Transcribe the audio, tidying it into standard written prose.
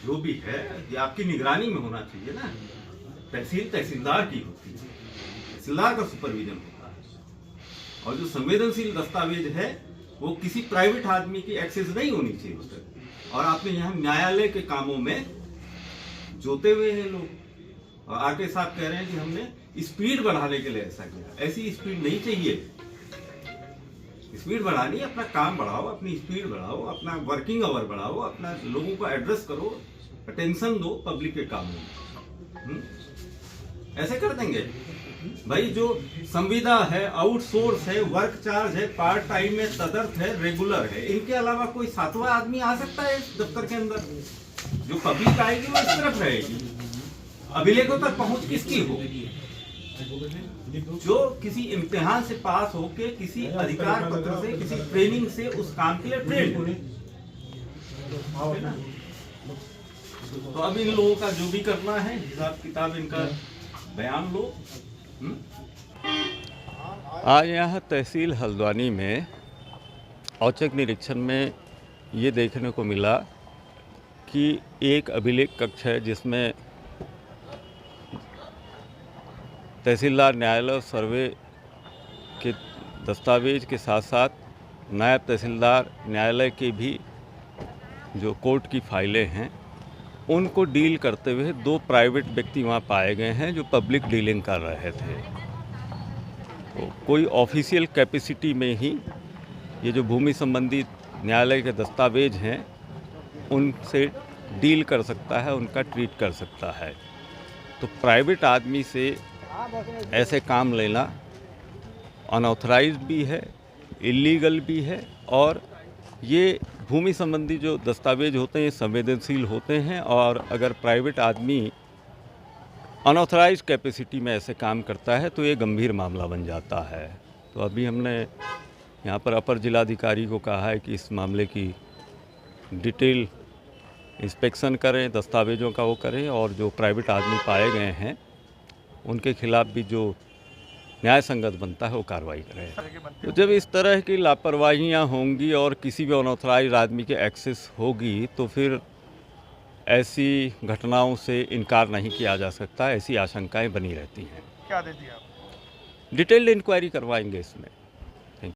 जो भी है ये आपकी निगरानी में होना चाहिए ना। तहसील तहसीलदार की होती है, तहसीलदार का सुपरविजन होता है। और जो संवेदनशील दस्तावेज है वो किसी प्राइवेट आदमी की एक्सेस नहीं होनी चाहिए उस तक। और आपने यहाँ न्यायालय के कामों में जोते हुए हैं लोग, और आके साहब कह रहे हैं कि हमने स्पीड बढ़ाने के लिए ऐसा किया। ऐसी स्पीड नहीं चाहिए। स्पीड बढ़ानी, अपना काम बढ़ाओ, अपनी स्पीड बढ़ाओ, अपना वर्किंग आवर बढ़ाओ, अपना लोगों को एड्रेस करो, अटेंशन दो पब्लिक के कामों में। ऐसे कर देंगे भाई? जो संविदा है, आउटसोर्स है, वर्क चार्ज है, पार्ट टाइम है, तदर्थ है, रेगुलर है, इनके अलावा कोई सातवां आदमी आ सकता है इस दफ्तर के अंदर? जो पब्लिक आएगी वो इस तरफ रहेगी। अभिलेखों तक पहुंच किसकी होगी? जो किसी इम्तिहान से पास होके, किसी अधिकार पत्र से, किसी ट्रेनिंग से उस काम के लिए ट्रेन हो। तो अब इन लोगों का जो भी करना है, हिसाब किताब इनका बयान लो। आज यहाँ तहसील हल्द्वानी में औचक निरीक्षण में ये देखने को मिला कि एक अभिलेख कक्ष है जिसमें तहसीलदार न्यायालय और सर्वे के दस्तावेज के साथ साथ नायब तहसीलदार न्यायालय के भी जो कोर्ट की फाइलें हैं उनको डील करते हुए दो प्राइवेट व्यक्ति वहाँ पाए गए हैं जो पब्लिक डीलिंग कर रहे थे। तो कोई ऑफिशियल कैपेसिटी में ही ये जो भूमि संबंधी न्यायालय के दस्तावेज हैं उनसे डील कर सकता है, उनका ट्रीट कर सकता है। तो प्राइवेट आदमी से ऐसे काम लेना अनऑथराइज्ड भी है, इलीगल भी है, और ये भूमि संबंधी जो दस्तावेज होते हैं ये संवेदनशील होते हैं, और अगर प्राइवेट आदमी अनऑथराइज्ड कैपेसिटी में ऐसे काम करता है तो ये गंभीर मामला बन जाता है। तो अभी हमने यहाँ पर अपर जिलाधिकारी को कहा है कि इस मामले की डिटेल इंस्पेक्शन करें, दस्तावेजों का वो करें, और जो प्राइवेट आदमी पाए गए हैं उनके खिलाफ भी जो न्याय संगत बनता है वो कार्रवाई करें। तो जब इस तरह की लापरवाहियाँ होंगी और किसी भी अनऑथराइज्ड आदमी के एक्सेस होगी तो फिर ऐसी घटनाओं से इनकार नहीं किया जा सकता। ऐसी आशंकाएं बनी रहती हैं। क्या दे दिया आप? डिटेल्ड इंक्वायरी करवाएंगे इसमें।